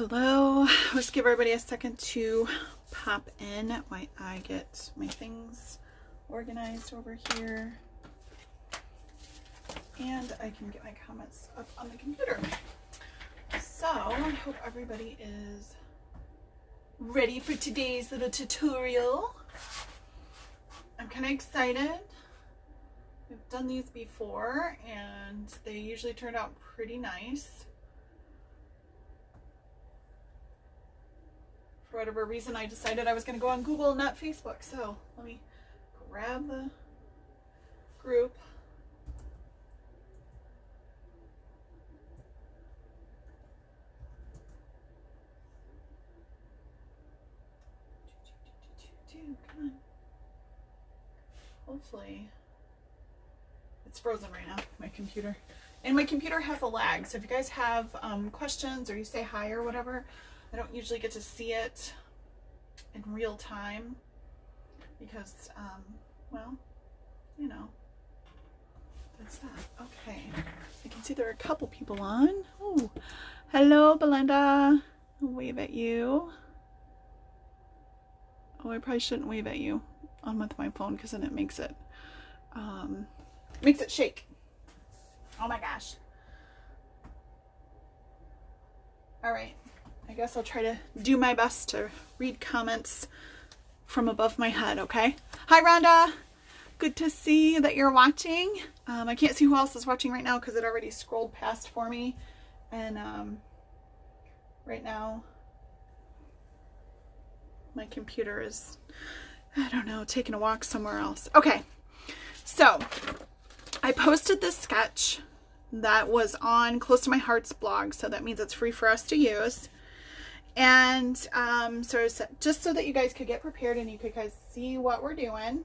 Hello. Let's give everybody a second to pop in while I get my things organized over here. And I can get my comments up on the computer. So I hope everybody is ready for today's little tutorial. I'm kind of excited. We've done these before and they usually turn out pretty nice. For whatever reason, I decided I was going to go on Google, not Facebook. So let me grab the group. Come on. Hopefully, it's frozen right now, my computer. And my computer has a lag. So if you guys have questions or you say hi or whatever, I don't usually get to see it in real time because, well, you know, that's that. Okay. I can see there are a couple people on. Oh, hello, Belinda. I'll wave at you. Oh, I probably shouldn't wave at you on with my phone because then it makes it shake. Oh my gosh. All right. I guess I'll try to do my best to read comments from above my head, okay? Hi, Rhonda. Good to see that you're watching. I can't see who else is watching right now because it already scrolled past for me. And right now, my computer is, I don't know, taking a walk somewhere else. Okay, so I posted this sketch that was on Close to My Heart's blog, so that means it's free for us to use. And so just so that you guys could get prepared and you could guys see what we're doing.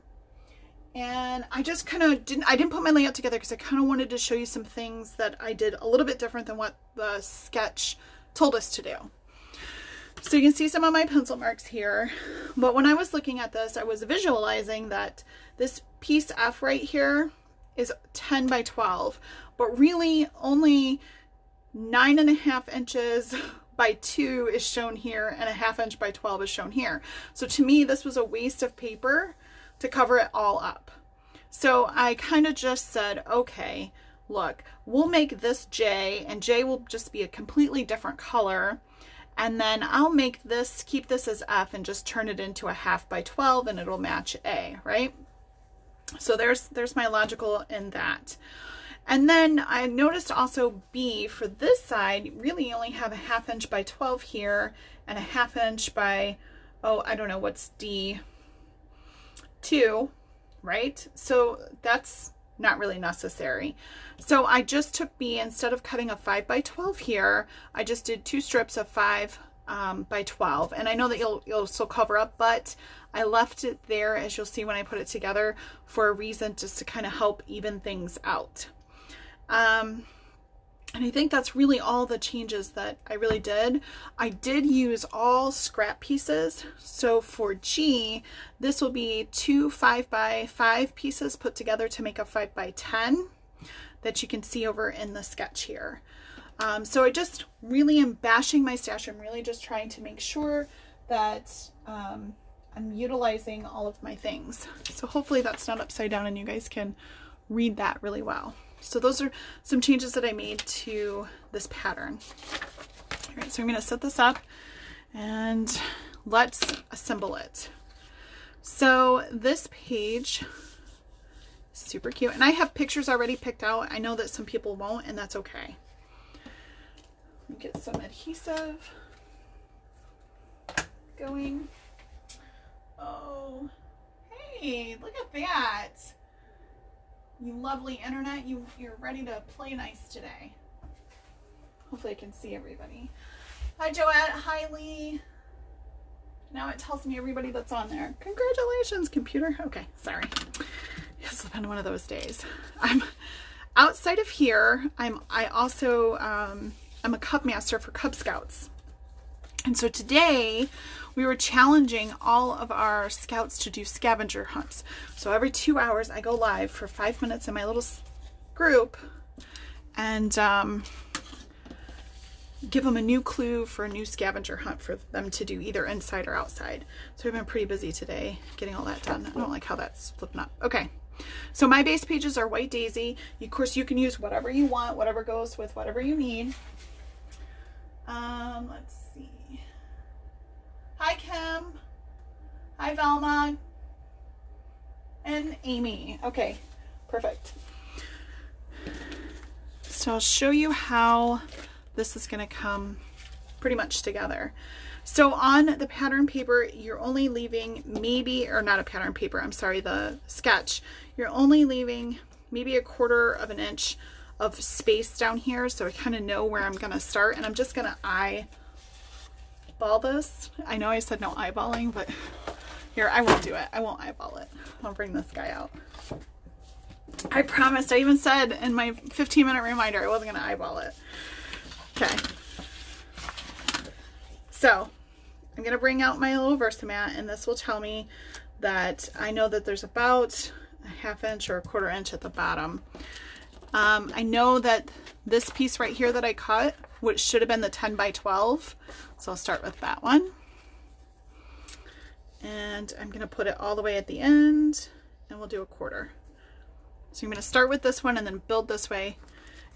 And I just kind of didn't put my layout together because I kind of wanted to show you some things that I did a little bit different than what the sketch told us to do. So you can see some of my pencil marks here. But when I was looking at this, I was visualizing that this piece F right here is 10 by 12, but really only 9.5 inches by 2 is shown here and a 1/2 inch by 12 is shown here. So to me, this was a waste of paper to cover it all up. So I kind of just said, okay, look, we'll make this J, and J will just be a completely different color. And then I'll make this, keep this as F and just turn it into a 1/2 by 12 and it'll match A, right? So there's my logical in that. And then I noticed also B for this side, really only have a 1/2 inch by 12 here and a 1/2 inch by, oh, I don't know, what's D? 2, right? So that's not really necessary. So I just took B, instead of cutting a 5 by 12 here, I just did 2 strips of 5 by 12. And I know that you'll still cover up, but I left it there, as you'll see when I put it together, for a reason, just to kind of help even things out. And I think that's really all the changes that I really did. I did use all scrap pieces. So for G, this will be 2 5 by 5 pieces put together to make a 5 by 10 that you can see over in the sketch here. So I just really am bashing my stash. I'm really just trying to make sure that I'm utilizing all of my things. So hopefully that's not upside down and you guys can read that really well. So those are some changes that I made to this pattern. All right, so I'm going to set this up and let's assemble it. So this page, super cute. And I have pictures already picked out. I know that some people won't, and that's okay. Let me get some adhesive going. Oh, hey, look at that. You lovely internet, you're ready to play nice today. Hopefully I can see everybody. Hi Joette, hi Lee. Now it tells me everybody that's on there. Congratulations, computer. Okay, sorry. It's been one of those days. I'm outside of here. I'm a Cub Master for Cub Scouts. And so today we were challenging all of our scouts to do scavenger hunts. So every 2 hours I go live for 5 minutes in my little group and give them a new clue for a new scavenger hunt for them to do either inside or outside. So I've been pretty busy today getting all that done. I don't like how that's flipping up. Okay, so my base pages are White Daisy. Of course, you can use whatever you want, whatever goes with whatever you need. Let's see. Hi, Kim. Hi, Velma. And Amy. Okay, perfect. So I'll show you how this is going to come pretty much together. So on the pattern paper, you're only leaving maybe, or not a pattern paper, I'm sorry, the sketch, you're only leaving maybe 1/4 of an inch of space down here, so I kind of know where I'm going to start, and I'm just going to eyeball this. I know I said no eyeballing, but here, I won't do it. I won't eyeball it. I'll bring this guy out. I promised. I even said in my 15-minute reminder I wasn't going to eyeball it. Okay. So I'm going to bring out my little Versamat, and this will tell me that I know that there's about a 1/2 inch or 1/4 inch at the bottom. I know that this piece right here that I cut, which should have been the 10 by 12. So I'll start with that one. And I'm going to put it all the way at the end, and we'll do 1/4. So I'm going to start with this one and then build this way.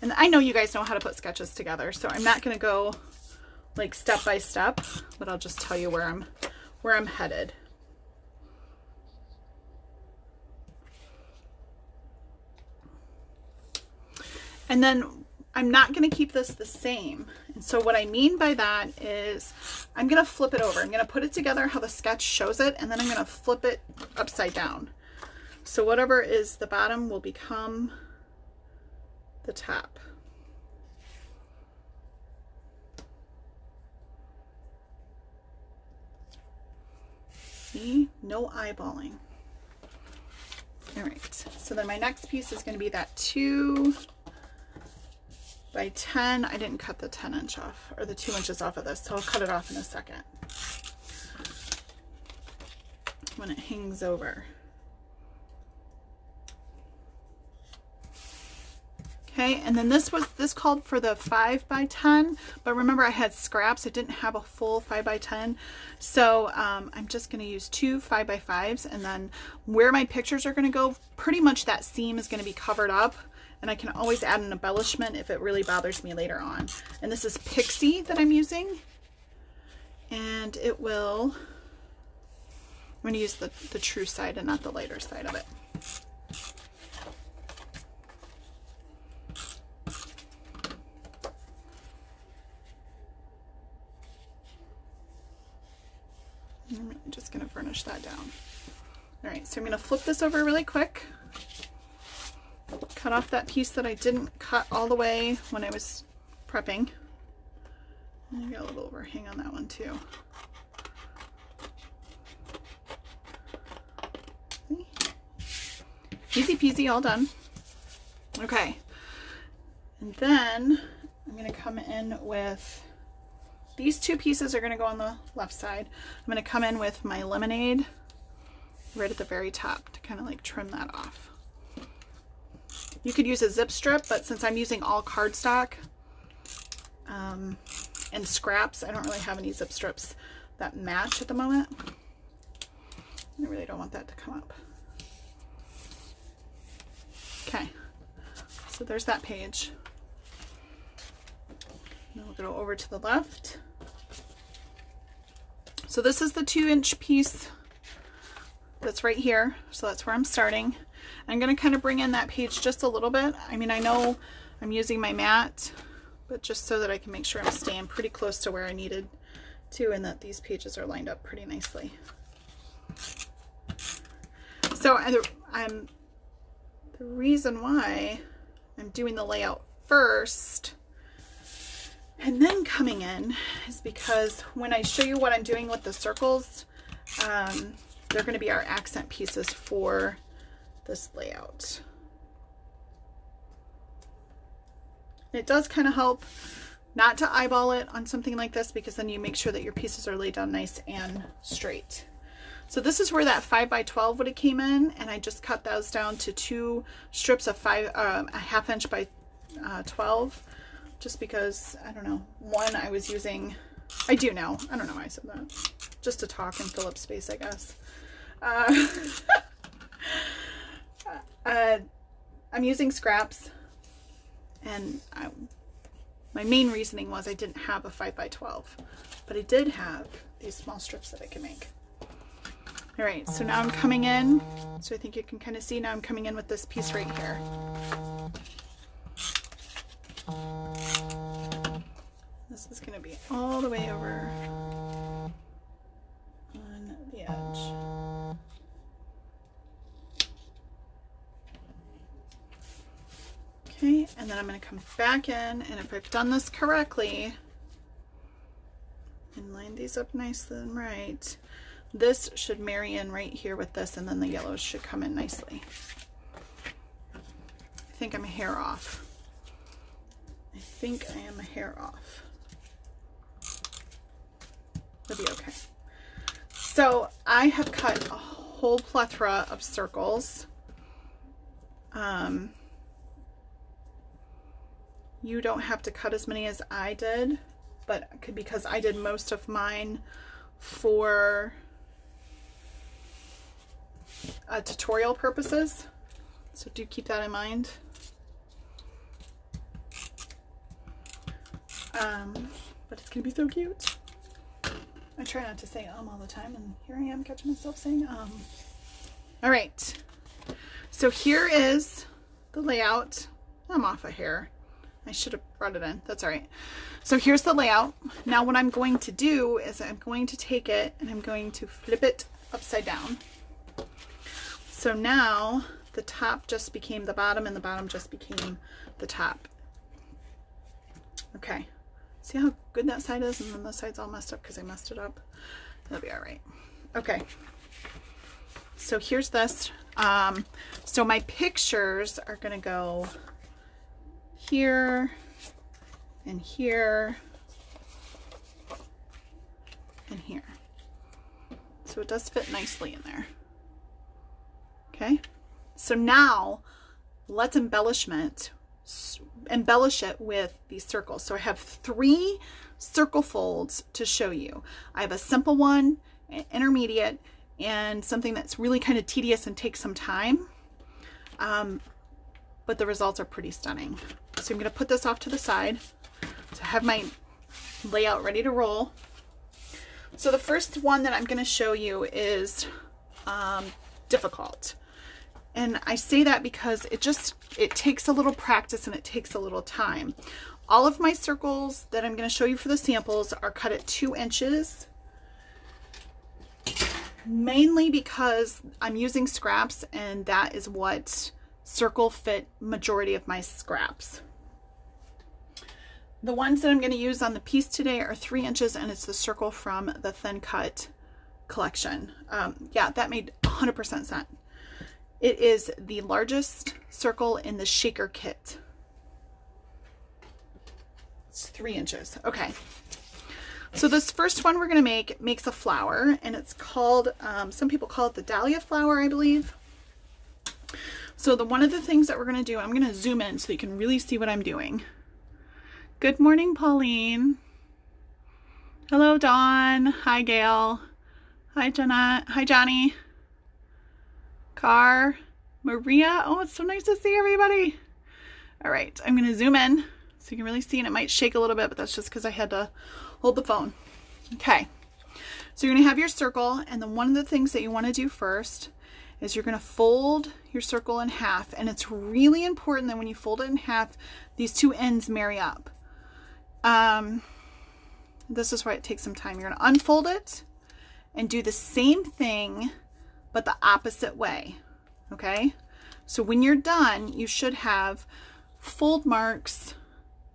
And I know you guys know how to put sketches together, so I'm not going to go like step by step, but I'll just tell you where I'm headed. And then I'm not going to keep this the same. And so what I mean by that is I'm going to flip it over. I'm going to put it together how the sketch shows it, and then I'm going to flip it upside down. So whatever is the bottom will become the top. See? No eyeballing. All right. So then my next piece is going to be that 2 by 10. I didn't cut the 10 inch off, or the 2 inches off of this, so I'll cut it off in a second when it hangs over. Okay, and then this called for the 5 by 10, but remember I had scraps. I didn't have a full 5 by 10, so I'm just going to use 2 5 by 5s, and then where my pictures are going to go, pretty much that seam is going to be covered up. And I can always add an embellishment if it really bothers me later on. And this is Pixie that I'm using. And it will, I'm going to use the true side and not the lighter side of it. I'm just going to burnish that down. All right, so I'm going to flip this over really quick. Cut off that piece that I didn't cut all the way when I was prepping. And I got a little overhang on that one too. Easy peasy, all done. Okay, and then I'm going to come in with these 2 pieces are going to go on the left side. I'm going to come in with my lemonade right at the very top to kind of like trim that off. You could use a zip strip, but since I'm using all cardstock and scraps, I don't really have any zip strips that match at the moment. I really don't want that to come up. Okay, so there's that page. Now we'll go over to the left. So this is the 2 inch piece that's right here. So that's where I'm starting. I'm going to kind of bring in that page just a little bit. I mean, I know I'm using my mat, but just so that I can make sure I'm staying pretty close to where I needed to, and that these pages are lined up pretty nicely. So the reason why I'm doing the layout first and then coming in is because when I show you what I'm doing with the circles, they're going to be our accent pieces for this layout. It does kind of help not to eyeball it on something like this, because then you make sure that your pieces are laid down nice and straight. So this is where that 5 by 12 would have came in, and I just cut those down to 2 strips of a 1/2 inch by 12 just because, I don't know, one I was using, I do know, I don't know why I said that, just to talk and fill up space, I guess. I'm using scraps, and my main reasoning was I didn't have a 5x12, but I did have these small strips that I can make. All right, so now I'm coming in, so I think you can kind of see now I'm coming in with this piece right here. This is going to be all the way over on the edge. Okay, and then I'm going to come back in, and if I've done this correctly and line these up nicely and right, this should marry in right here with this, and then the yellows should come in nicely. I think I'm a hair off. I think I am a hair off. It'll be okay. So I have cut a whole plethora of circles. You don't have to cut as many as I did, but because I did most of mine for tutorial purposes. So do keep that in mind. But it's gonna be so cute. I try not to say all the time, and here I am catching myself saying All right, so here is the layout. I'm off a hair. I should have brought it in. That's all right. So here's the layout. Now what I'm going to do is I'm going to take it and I'm going to flip it upside down. So now the top just became the bottom and the bottom just became the top. Okay. See how good that side is? And then the side's all messed up because I messed it up. That'll be all right. Okay. So here's this. So my pictures are going to go here and here and here. So it does fit nicely in there. Okay. So now let's embellish it with these circles. So I have 3 circle folds to show you. I have a simple one, an intermediate, and something that's really kind of tedious and takes some time. But the results are pretty stunning. So I'm going to put this off to the side to have my layout ready to roll. So the first one that I'm going to show you is difficult. And I say that because it takes a little practice and it takes a little time. All of my circles that I'm going to show you for the samples are cut at 2 inches. Mainly because I'm using scraps, and that is what circle fit majority of my scraps. The ones that I'm going to use on the piece today are 3 inches, and it's the circle from the Thin Cut collection. Yeah, that made 100% sense. It is the largest circle in the shaker kit. It's 3 inches. Okay. So this first one we're going to make makes a flower, and it's called, some people call it the dahlia flower, I believe. So one of the things that we're going to do, I'm going to zoom in so you can really see what I'm doing. Good morning, Pauline. Hello, Dawn. Hi, Gail. Hi, Jenna. Hi, Johnny. Car. Maria. Oh, it's so nice to see everybody. All right, I'm going to zoom in so you can really see, and it might shake a little bit, but that's just because I had to hold the phone. Okay, so you're going to have your circle, and then one of the things that you want to do first is you're going to fold your circle in half, and it's really important that when you fold it in half, these 2 ends marry up. This is why it takes some time. You're going to unfold it and do the same thing, but the opposite way. Okay, so when you're done, you should have fold marks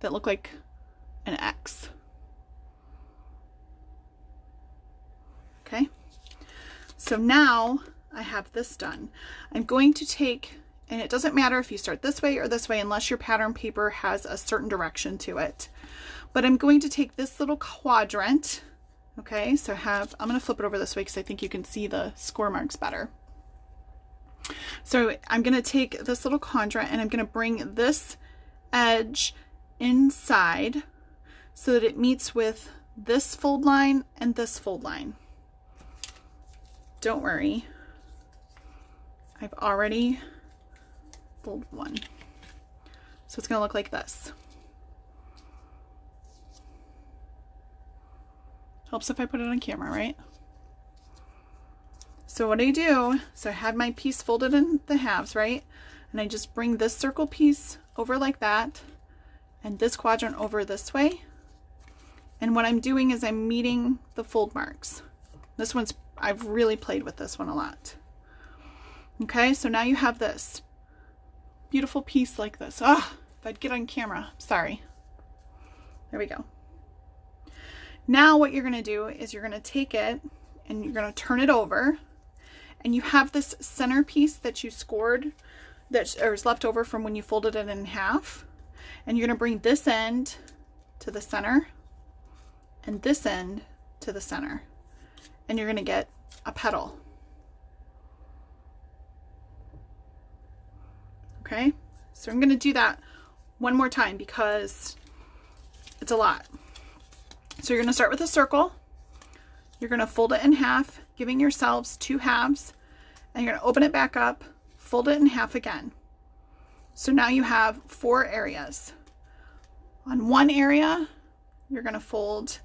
that look like an X. Okay, so now I have this done. I'm going to take, and it doesn't matter if you start this way or this way unless your pattern paper has a certain direction to it. But I'm going to take this little quadrant. Okay, so I'm going to flip it over this way because I think you can see the score marks better. So I'm going to take this little quadrant and I'm going to bring this edge inside so that it meets with this fold line and this fold line. Don't worry, I've already folded one. So it's going to look like this. Helps if I put it on camera, right? So what I do, so I had my piece folded in the halves, right? And I just bring this circle piece over like that and this quadrant over this way. And what I'm doing is I'm meeting the fold marks. This one's, I've really played with this one a lot. Okay, so now you have this beautiful piece like this. Ah, if I'd get on camera, sorry. There we go. Now what you're going to do is you're going to take it and you're going to turn it over, and you have this center piece that you scored that is left over from when you folded it in half, and you're going to bring this end to the center and this end to the center, and you're going to get a petal. Okay, so I'm going to do that one more time because it's a lot. So you're going to start with a circle. You're going to fold it in half, giving yourselves 2 halves, and you're going to open it back up, fold it in half again. So now you have 4 areas. On one area, you're going to fold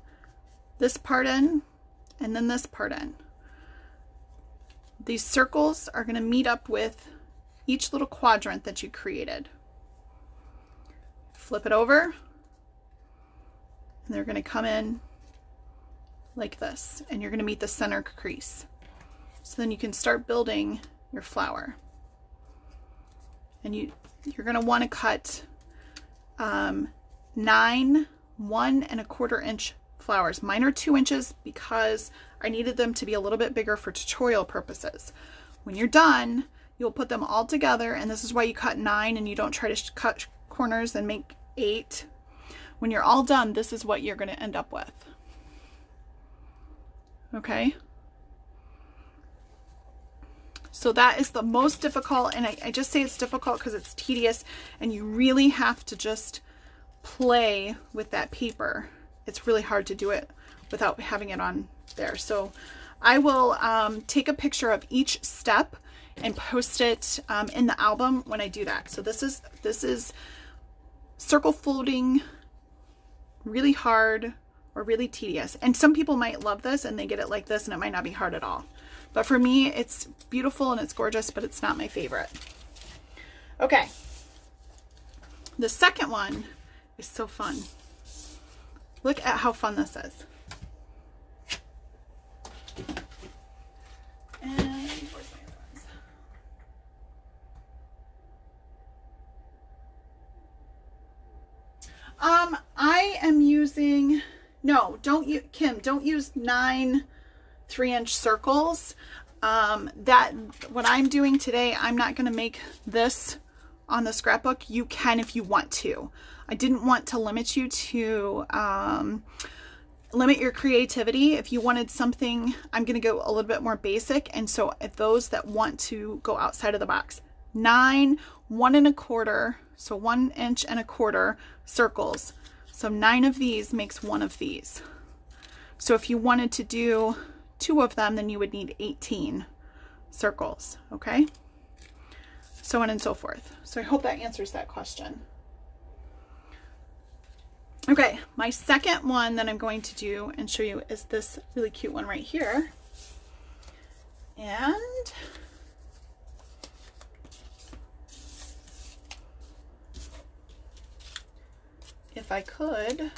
this part in and then this part in. These circles are going to meet up with each little quadrant that you created. Flip it over, and they're going to come in like this, and you're going to meet the center crease. So then you can start building your flower. And you're going to want to cut 9 1¼ inch flowers. Mine are 2 inches because I needed them to be a little bit bigger for tutorial purposes. When you're done, you'll put them all together, and this is why you cut 9 and you don't try to cut corners and make 8. When you're all done, this is what you're going to end up with. Okay? So that is the most difficult, and I just say it's difficult because it's tedious, and you really have to just play with that paper. It's really hard to do it without having it on there. So I will take a picture of each step and post it in the album when I do that. So this is circle folding, really hard or really tedious. And some people might love this and they get it like this and it might not be hard at all. But for me, it's beautiful and it's gorgeous, but it's not my favorite. Okay. The second one is so fun. Look at how fun this is. And where's my ones? I am using, no, don't you, Kim, don't use 9 3-inch circles. What I'm doing today, I'm not going to make this on the scrapbook. You can if you want to. I didn't want to limit you to limit your creativity. If you wanted something, I'm going to go a little bit more basic. And so if those that want to go outside of the box, 9 1¼ so 1 inch and a quarter circles. So 9 of these makes 1 of these. So if you wanted to do 2 of them, then you would need 18 circles. Okay, so on and so forth. So I hope that answers that question. Okay, my second one that I'm going to do and show you is this really cute one right here. And if I could,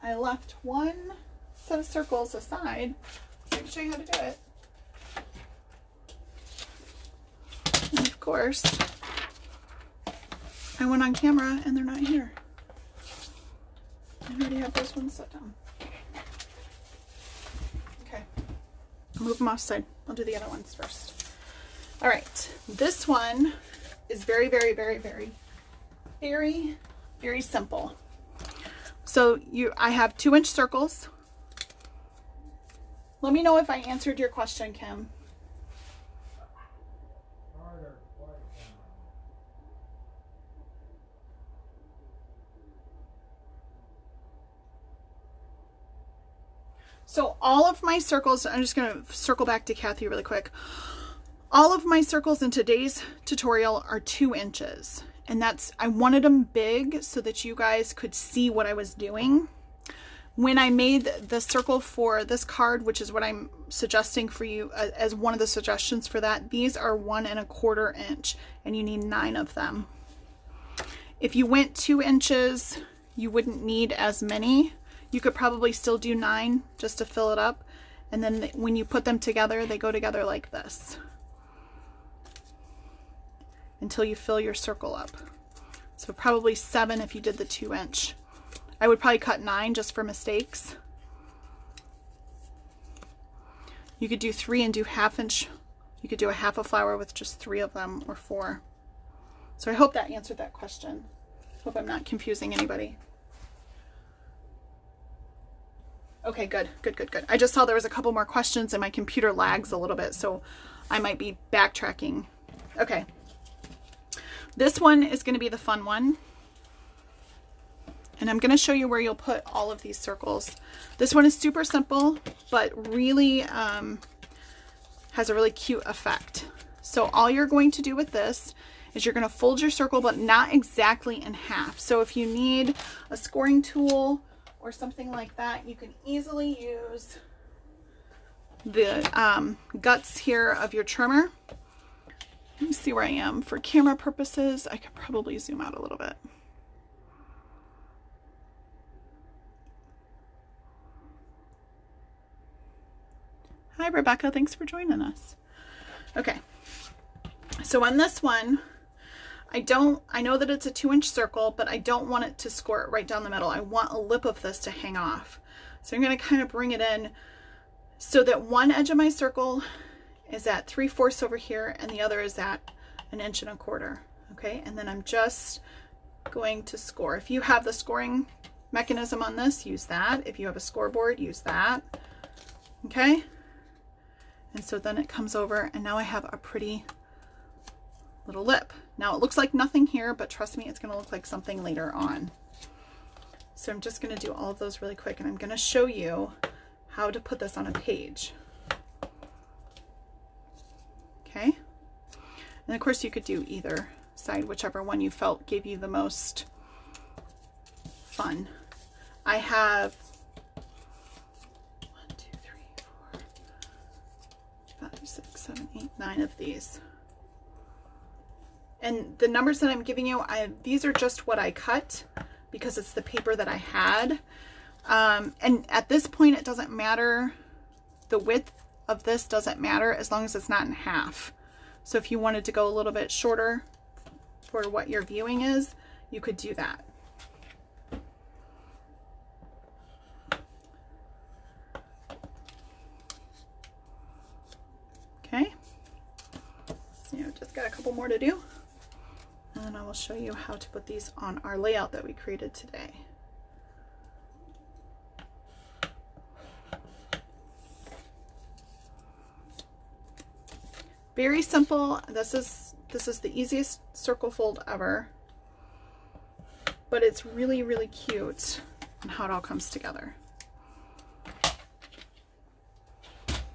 I left one set of circles aside so I can show you how to do it. And of course, I went on camera and they're not here. I already have those ones set down. Okay, I'll move them offside. I'll do the other ones first. All right, this one is very, very, very, very, very, very simple. So I have 2-inch circles. Let me know if I answered your question, Kim. So all of my circles, I'm just going to circle back to Kathy really quick. All of my circles in today's tutorial are 2 inches. And that's, I wanted them big so that you guys could see what I was doing. When I made the circle for this card, which is what I'm suggesting for you as one of the suggestions for that, these are 1 1/4 inch and you need 9 of them. If you went 2 inches, you wouldn't need as many. You could probably still do 9 just to fill it up. And then when you put them together, they go together like this until you fill your circle up. So probably 7 if you did the 2 inch. I would probably cut 9 just for mistakes. You could do 3 and do 1/2 inch. You could do a 1/2 flower with just 3 of them or 4. So I hope that answered that question. Hope I'm not confusing anybody. Okay, good. I just saw there was a couple more questions and my computer lags a little bit, so I might be backtracking. Okay. This one is going to be the fun one. And I'm going to show you where you'll put all of these circles. This one is super simple, but really has a really cute effect. So all you're going to do with this is you're going to fold your circle, but not exactly in half. So if you need a scoring tool or something like that, you can easily use the guts here of your trimmer. Let me see where I am. For camera purposes, I could probably zoom out a little bit. Hi, Rebecca. Thanks for joining us. Okay. So on this one, I know that it's a 2 inch circle, but I don't want it to score right down the middle. I want a lip of this to hang off. So I'm going to kind of bring it in so that one edge of my circle is at 3/4 over here and the other is at 1 1/4 inch. Okay. And then I'm just going to score. If you have the scoring mechanism on this, use that. If you have a scoreboard, use that. Okay. And so then it comes over and now I have a pretty little lip. Now it looks like nothing here, but trust me, it's going to look like something later on. So I'm just going to do all of those really quick and I'm going to show you how to put this on a page. Okay. And of course you could do either side, whichever one you felt gave you the most fun. I have 6, 7, 8, 9 of these. And the numbers that I'm giving you, these are just what I cut because it's the paper that I had. And at this point, it doesn't matter. The width of this doesn't matter as long as it's not in half. So if you wanted to go a little bit shorter for what your viewing is, you could do that. Okay, so just got a couple more to do, and then I will show you how to put these on our layout that we created today. Very simple. This is the easiest circle fold ever, but it's really, really cute and how it all comes together.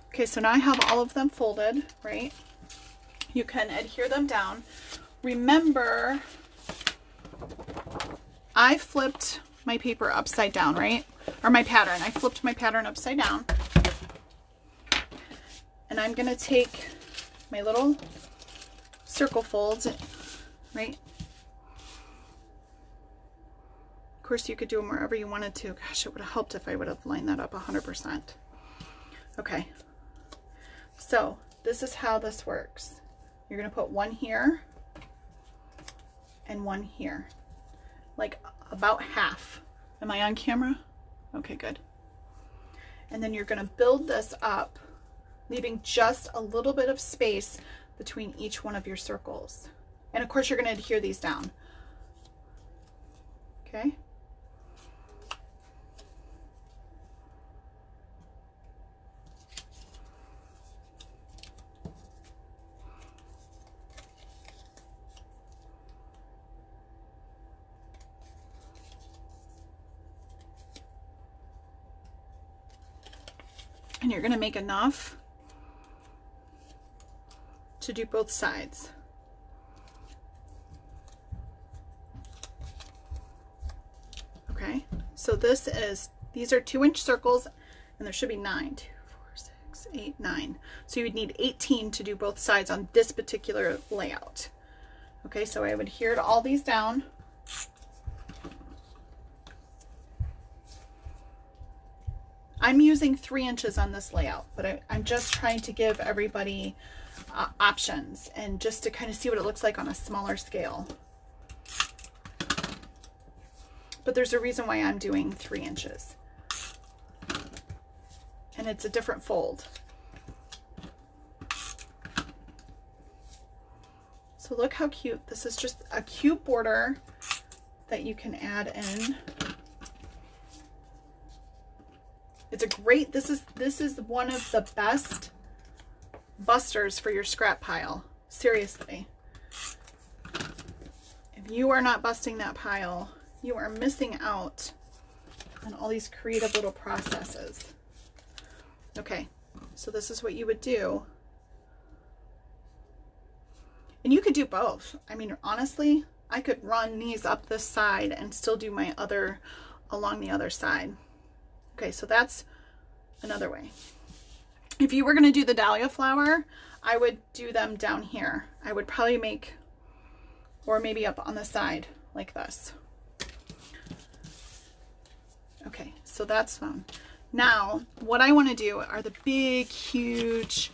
Okay, so now I have all of them folded, right? You can adhere them down. Remember, I flipped my paper upside down, right? Or my pattern. I flipped my pattern upside down. And I'm going to take my little circle folds, right? Of course, you could do them wherever you wanted to. Gosh, it would have helped if I would have lined that up 100%. Okay. So this is how this works. You're going to put one here and one here, like about half. Am I on camera? Okay, good. And then you're going to build this up, leaving just a little bit of space between each one of your circles. And of course, you're going to adhere these down. Okay. And you're going to make enough to do both sides. Okay, so these are 2-inch circles, and there should be 9, 2, 4, 6, 8, 9. So you would need 18 to do both sides on this particular layout. Okay, so I would adhere to all these down. I'm using 3 inches on this layout, but I'm just trying to give everybody options and just to kind of see what it looks like on a smaller scale. But there's a reason why I'm doing 3 inches. And it's a different fold. So look how cute. This is just a cute border that you can add in. It's a great, this is one of the best busters for your scrap pile. Seriously. If you are not busting that pile, you are missing out on all these creative little processes. Okay, so this is what you would do. And you could do both. I mean, honestly, I could run these up this side and still do my other along the other side. Okay, so that's another way. If you were going to do the dahlia flower, I would do them down here. I would probably make, or maybe up on the side like this. Okay, so that's fun. Now, what I want to do are the big, huge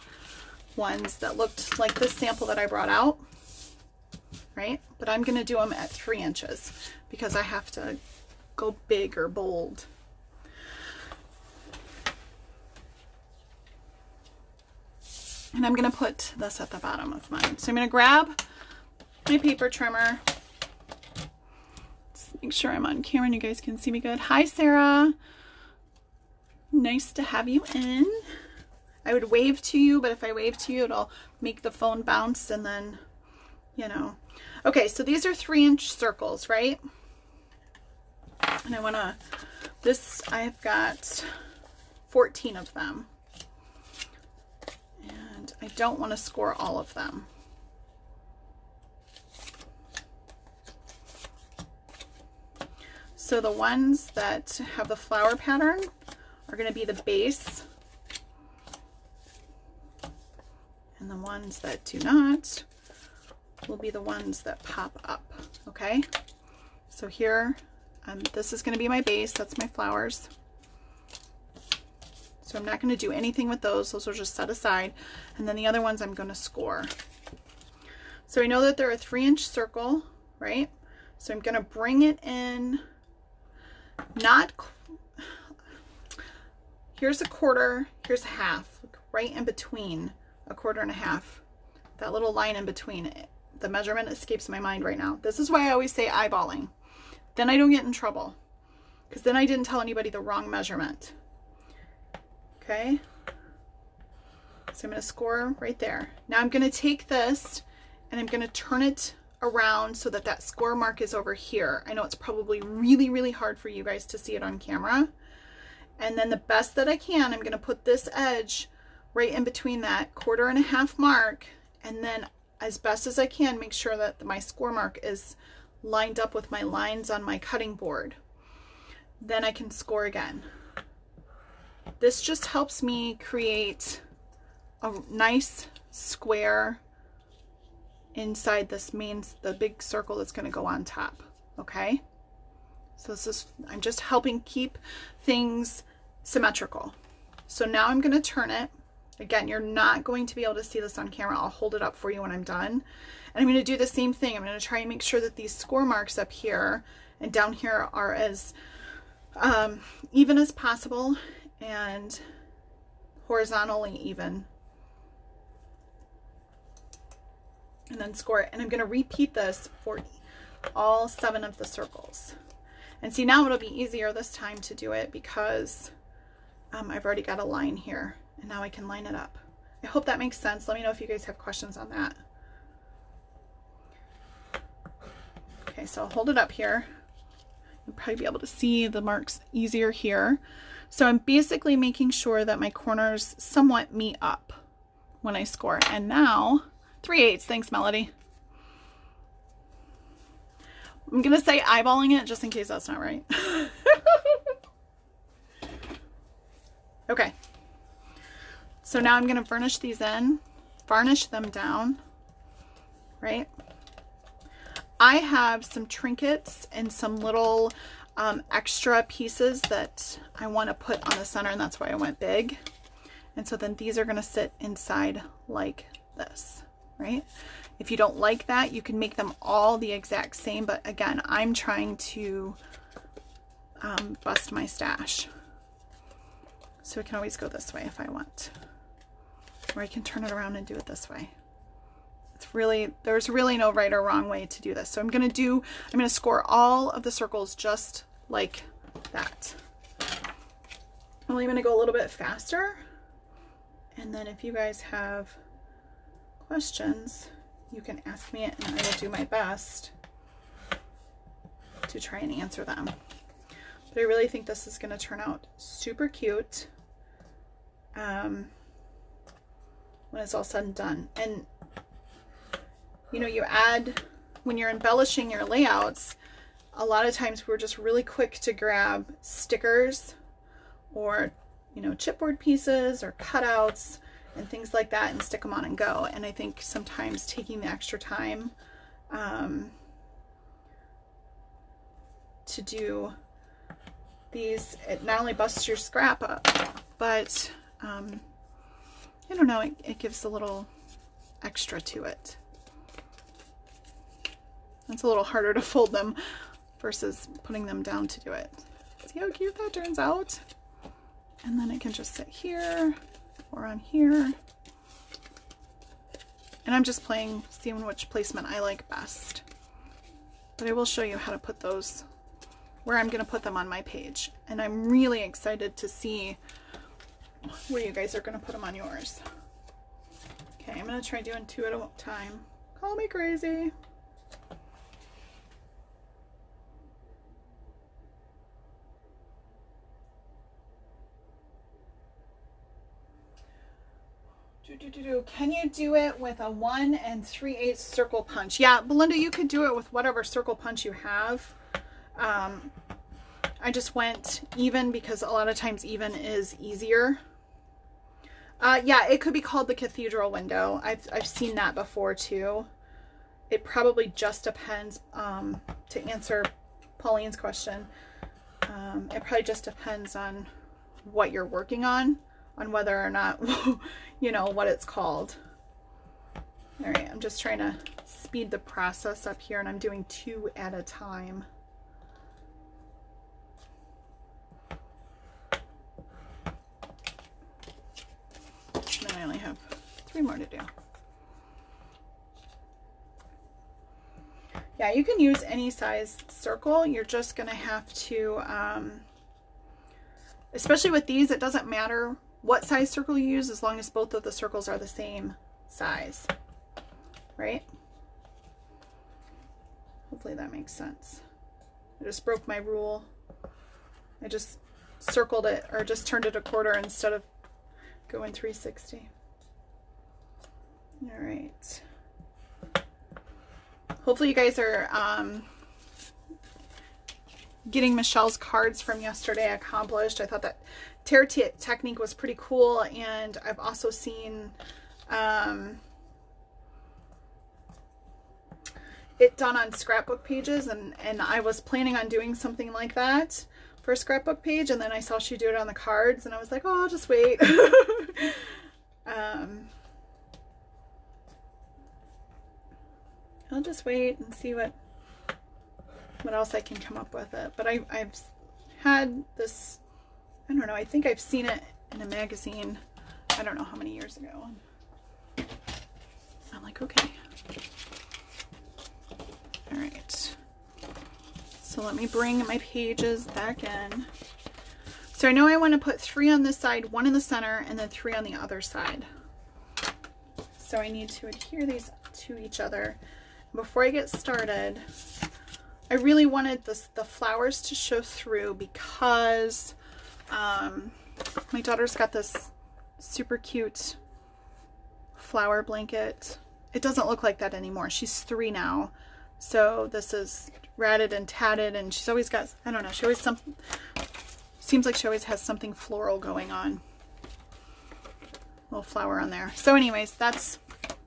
ones that looked like this sample that I brought out, right? But I'm going to do them at 3 inches because I have to go big or bold. And I'm going to put this at the bottom of mine. So I'm going to grab my paper trimmer. Let's make sure I'm on camera and you guys can see me good. Hi, Sarah. Nice to have you in. I would wave to you, but if I wave to you, it'll make the phone bounce and then, you know. Okay, so these are 3-inch circles, right? And I want to, I've got 14 of them. And I don't want to score all of them. So the ones that have the flower pattern are going to be the base. And the ones that do not will be the ones that pop up. Okay, so here, this is going to be my base. That's my flowers. So I'm not going to do anything with those. Those are just set aside. And then the other ones I'm going to score. So I know that they're a 3-inch circle, right? So I'm going to bring it in, here's a quarter, here's a half, right in between a quarter and a half. That little line in between it. The measurement escapes my mind right now. This is why I always say eyeballing. Then I don't get in trouble. Because then I didn't tell anybody the wrong measurement. Okay. So I'm going to score right there. Now I'm going to take this and I'm going to turn it around so that that score mark is over here. I know it's probably really, really hard for you guys to see it on camera. And then the best that I can, I'm going to put this edge right in between that quarter and a half mark. And then as best as I can, make sure that my score mark is lined up with my lines on my cutting board. Then I can score again. This just helps me create a nice square inside this the big circle that's going to go on top. Okay, so I'm just helping keep things symmetrical. So now I'm going to turn it. Again, you're not going to be able to see this on camera. I'll hold it up for you when I'm done. And I'm going to do the same thing. I'm going to try and make sure that these score marks up here and down here are as even as possible and horizontally even. And then score it. And I'm going to repeat this for all 7 of the circles. And see, now it'll be easier this time to do it because I've already got a line here. And now I can line it up. I hope that makes sense. Let me know if you guys have questions on that. Okay, so I'll hold it up here. You'll probably be able to see the marks easier here. So I'm basically making sure that my corners somewhat meet up when I score. And now 3/8, thanks Melody. I'm gonna say eyeballing it just in case that's not right. Okay, so now I'm gonna varnish these in, varnish them down, right? I have some trinkets and some little extra pieces that I want to put on the center, and that's why I went big. And so then these are going to sit inside like this, right? If you don't like that, you can make them all the exact same, but again, I'm trying to bust my stash. So I can always go this way if I want, or I can turn it around and do it this way. It's really, there's really no right or wrong way to do this. So I'm going to score all of the circles just like that. I'm only going to go a little bit faster. And then if you guys have questions, you can ask me and I will do my best to try and answer them. But I really think this is going to turn out super cute when it's all said and done. And you know, you add, when you're embellishing your layouts, a lot of times we're just really quick to grab stickers or, you know, chipboard pieces or cutouts and things like that and stick them on and go. And I think sometimes taking the extra time to do these, it not only busts your scrap up, but I don't know, it gives a little extra to it. It's a little harder to fold them versus putting them down to do it. See how cute that turns out? And then it can just sit here or on here. And I'm just playing, seeing which placement I like best. But I will show you how to put those, where I'm going to put them on my page. And I'm really excited to see where you guys are going to put them on yours. Okay, I'm going to try doing 2 at a time. Call me crazy. Can you do it with a 1 3/8 circle punch? Yeah, Belinda, you could do it with whatever circle punch you have. I just went even because a lot of times even is easier. Yeah, it could be called the cathedral window. I've seen that before too. It probably just depends, to answer Pauline's question, it probably just depends on what you're working on whether or not, you know, what it's called. All right, I'm just trying to speed the process up here, and I'm doing 2 at a time. And I only have 3 more to do. Yeah, you can use any size circle. You're just gonna have to, especially with these, it doesn't matter what size circle you use as long as both of the circles are the same size, right? Hopefully that makes sense. I just broke my rule. I just circled it, or just turned it a quarter instead of going 360. All right. Hopefully you guys are getting Michelle's cards from yesterday accomplished. I thought that tear technique was pretty cool, and I've also seen it done on scrapbook pages, and I was planning on doing something like that for a scrapbook page, and then I saw she do it on the cards, and I was like, oh, I'll just wait. I'll just wait and see what else I can come up with it. But I've had this, I don't know, I think I've seen it in a magazine, I don't know how many years ago. I'm like, okay. All right. So let me bring my pages back in. So I know I want to put 3 on this side, 1 in the center, and then 3 on the other side. So I need to adhere these to each other. Before I get started, I really wanted the flowers to show through because My daughter's got this super cute flower blanket. It doesn't look like that anymore. She's 3 now. So this is ratted and tatted, and she's always got, I don't know, she always seems like she always has something floral going on. Little flower on there. So anyways, that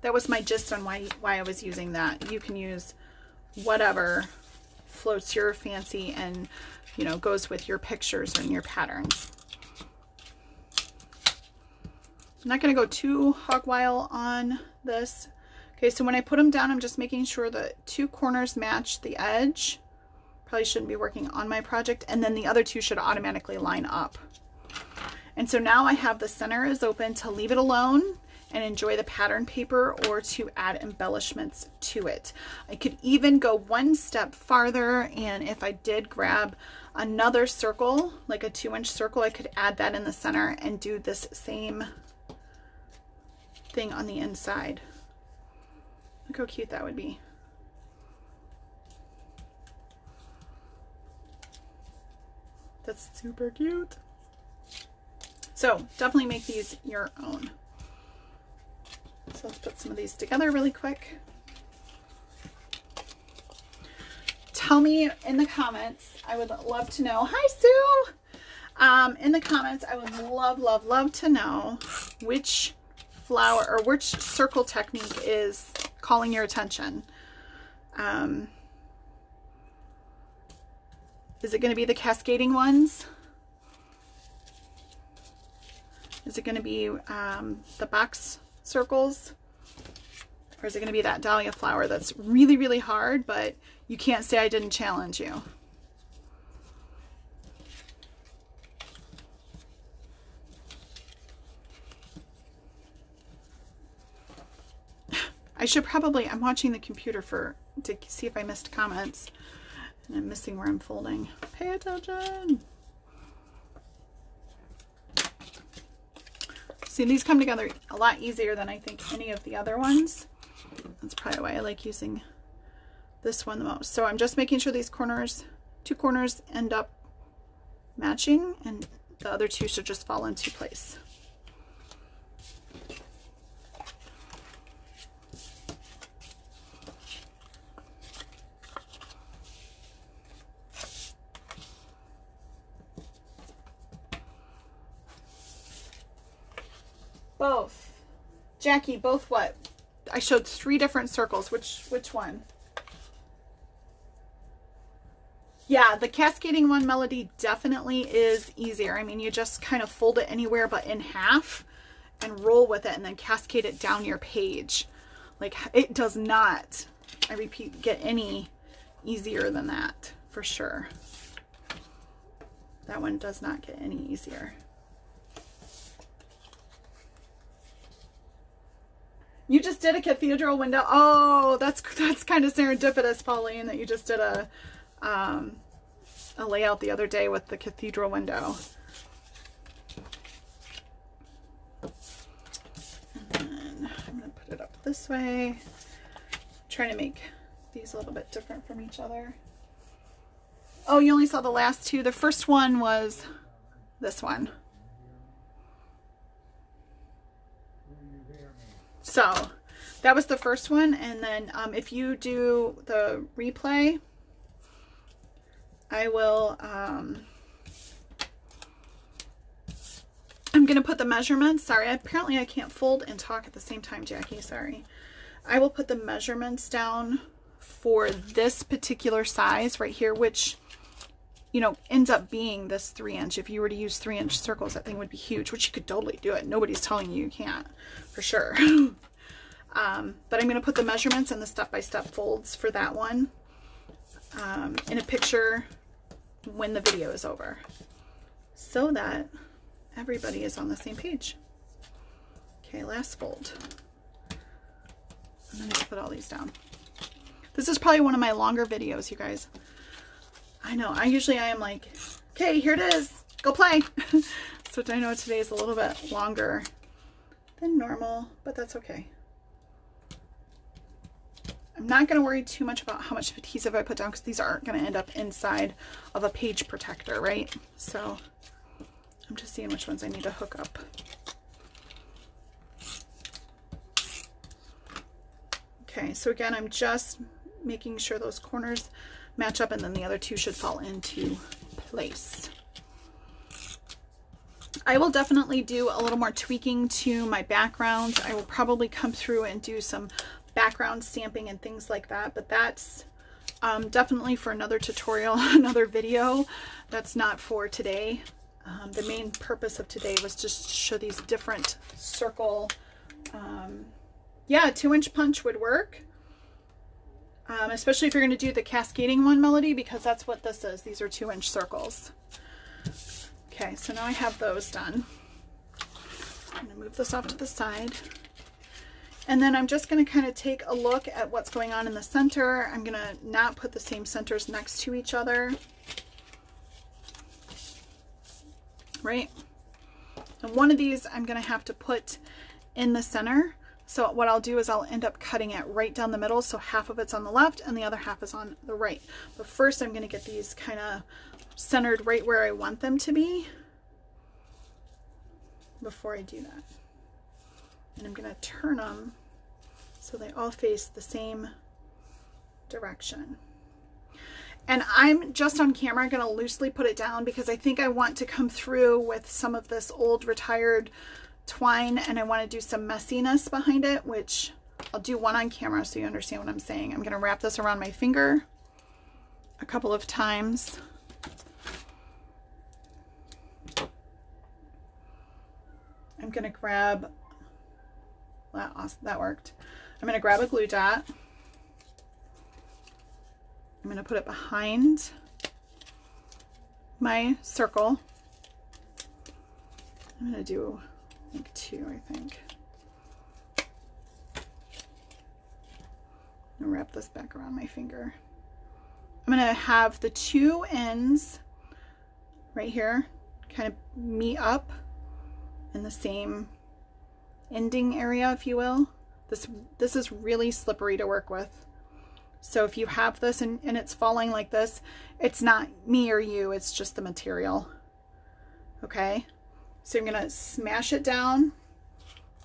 was my gist on why I was using that. You can use whatever floats your fancy and, you know, goes with your pictures and your patterns. I'm not going to go too hog wild on this. Okay, so when I put them down, I'm just making sure that 2 corners match the edge. Probably shouldn't be working on my project, and then the other 2 should automatically line up. And so now I have the center is open to leave it alone and enjoy the pattern paper, or to add embellishments to it. I could even go one step farther, and if I did grab another circle, like a 2-inch circle, I could add that in the center and do this same thing on the inside. Look how cute that would be. That's super cute. So definitely make these your own. So let's put some of these together really quick. Tell me in the comments, I would love to know. Hi, Sue! In the comments, I would love to know which flower or which circle technique is calling your attention. Is it going to be the cascading ones? Is it going to be the box circles? Or is it going to be that dahlia flower that's really hard, but you can't say I didn't challenge you? I should probably, I'm watching the computer to see if I missed comments, and I'm missing where I'm folding. Pay attention. See, these come together a lot easier than I think any of the other ones. That's probably why I like using this one the most. So I'm just making sure these corners, 2 corners end up matching, and the other 2 should just fall into place. Both. Jackie, both what? I showed 3 different circles. Which one? Yeah, the cascading one, Melody, definitely is easier. I mean, you just kind of fold it anywhere but in half and roll with it and then cascade it down your page. Like, it does not, I repeat, get any easier than that, for sure. That one does not get any easier. You just did a cathedral window. Oh, that's kind of serendipitous, Pauline, that you just did a layout the other day with the cathedral window. And then I'm going to put it up this way. I'm trying to make these a little bit different from each other. Oh, you only saw the last 2. The first one was this one. So that was the first one, and then if you do the replay, I will, I'm going to put the measurements, sorry, apparently I can't fold and talk at the same time, Jackie, sorry. I will put the measurements down for this particular size right here, which, you know, ends up being this 3-inch. If you were to use 3-inch circles, that thing would be huge, which you could totally do it. Nobody's telling you can't, for sure. But I'm going to put the measurements and the step-by-step folds for that one in a picture when the video is over, so that everybody is on the same page. Okay, last fold. I'm going to put all these down. This is probably one of my longer videos, you guys. I know, I am like, okay, here it is, go play. So I know today is a little bit longer than normal, but that's okay. I'm not going to worry too much about how much adhesive I put down, because these aren't going to end up inside of a page protector, right? So I'm just seeing which ones I need to hook up. Okay, so again, I'm just making sure those corners match up, and then the other two should fall into place. I will definitely do a little more tweaking to my backgrounds. I will probably come through and do some background stamping and things like that, but that's definitely for another tutorial, another video. That's not for today. The main purpose of today was just to show these different circle, yeah, 2-inch punch would work, especially if you're going to do the cascading one, Melody, because that's what this is. These are 2-inch circles. Okay, so now I have those done. I'm going to move this off to the side. And then I'm just going to kind of take a look at what's going on in the center. I'm going to not put the same centers next to each other. Right? And one of these I'm going to have to put in the center. So what I'll do is I'll end up cutting it right down the middle. So half of it's on the left and the other half is on the right. But first I'm going to get these kind of centered right where I want them to be before I do that. And I'm going to turn them so they all face the same direction. And I'm just on camera going to loosely put it down because I think I want to come through with some of this old retired twine, and I want to do some messiness behind it, which I'll do one on camera so you understand what I'm saying. I'm going to wrap this around my finger a couple of times. I'm going to grab, that worked. I'm going to grab a glue dot. I'm going to put it behind my circle. I'm going to do like 2, I think. I'm going to wrap this back around my finger. I'm going to have the 2 ends right here kind of meet up in the same ending area, if you will. This is really slippery to work with. So if you have this and it's falling like this, it's not me or you, it's just the material. Okay? So I'm going to smash it down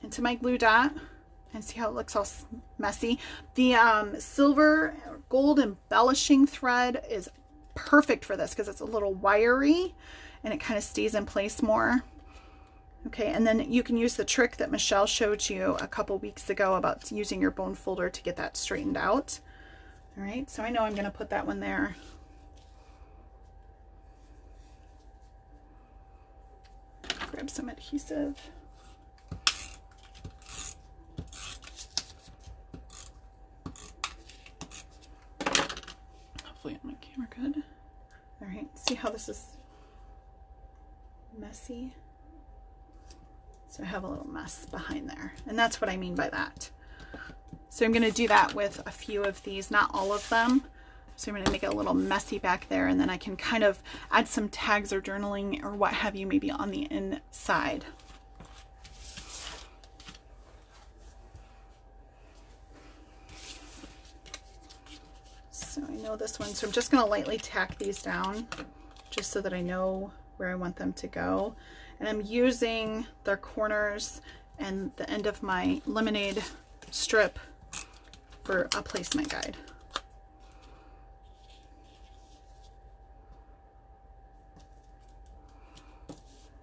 into my glue dot and see how it looks all messy. The silver gold embellishing thread is perfect for this because it's a little wiry and it kind of stays in place more. Okay, and then you can use the trick that Michelle showed you a couple weeks ago about using your bone folder to get that straightened out. All right, so I know I'm going to put that one there. Grab some adhesive. Hopefully on my camera good. All right, see how this is messy? So I have a little mess behind there, and that's what I mean by that. So I'm going to do that with a few of these, not all of them. So I'm going to make it a little messy back there, and then I can kind of add some tags or journaling or what have you maybe on the inside. So I know this one, so I'm just going to lightly tack these down just so that I know where I want them to go. And I'm using the corners and the end of my lemonade strip for a placement guide.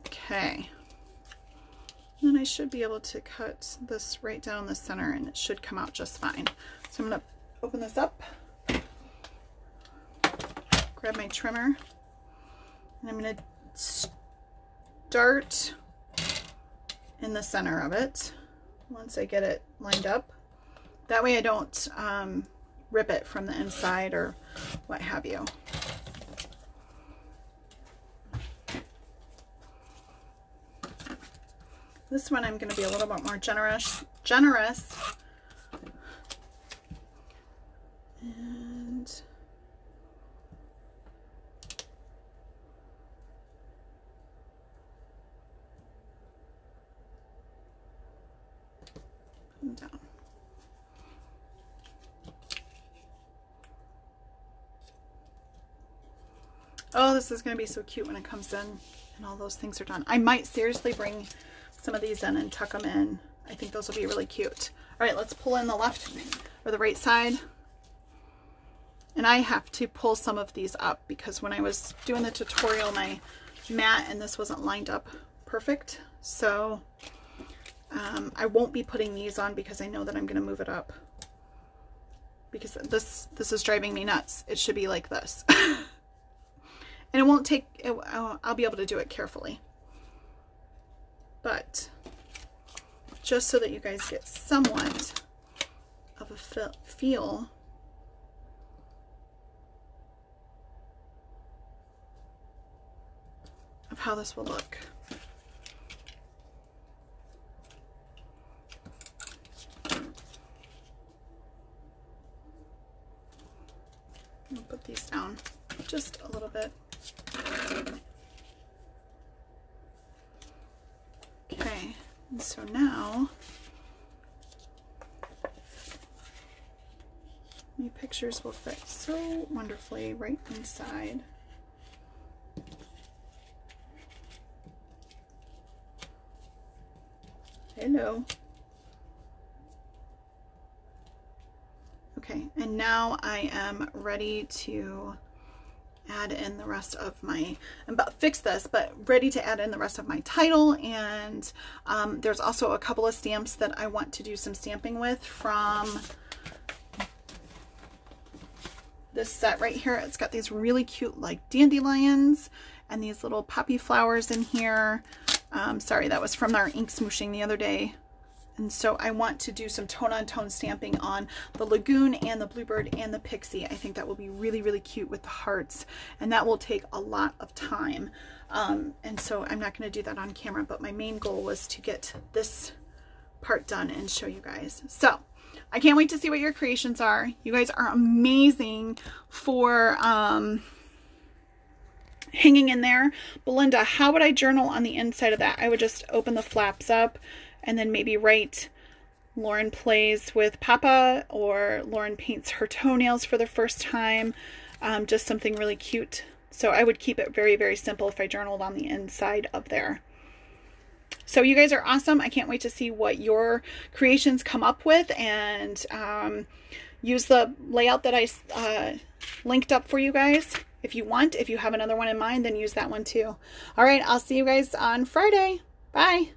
Okay. Then I should be able to cut this right down the center and it should come out just fine. So I'm going to open this up, grab my trimmer, and I'm going to start in the center of it once I get it lined up. That way I don't rip it from the inside or what have you. This one I'm going to be a little bit more generous. And down. Oh, this is going to be so cute when it comes in and all those things are done. I might seriously bring some of these in and tuck them in. I think those will be really cute. All right, let's pull in the left or the right side. And I have to pull some of these up because when I was doing the tutorial, my mat and this wasn't lined up perfect. So I won't be putting these on because I know that I'm going to move it up. Because this is driving me nuts. It should be like this. And it won't take, I'll be able to do it carefully. But just so that you guys get somewhat of a feel of how this will look. I'll put these down just a little bit. Okay, and so now my pictures will fit so wonderfully right inside. Hello. Okay, and now I am ready to add in the rest of my, fix this, but ready to add in the rest of my title. And there's also a couple of stamps that I want to do some stamping with from this set right here. It's got these really cute like dandelions and these little poppy flowers in here. Sorry, that was from our ink smooshing the other day. And so I want to do some tone-on-tone stamping on the lagoon and the bluebird and the pixie. I think that will be really, really cute with the hearts. And that will take a lot of time. And so I'm not going to do that on camera, but my main goal was to get this part done and show you guys. So I can't wait to see what your creations are. You guys are amazing for hanging in there. Belinda, how would I journal on the inside of that? I would just open the flaps up and then maybe write Lauren plays with Papa, or Lauren paints her toenails for the first time. Just something really cute. So I would keep it very, very simple if I journaled on the inside of there. So you guys are awesome. I can't wait to see what your creations come up with, and use the layout that I linked up for you guys. If you want, if you have another one in mind, then use that one too. All right, I'll see you guys on Friday. Bye.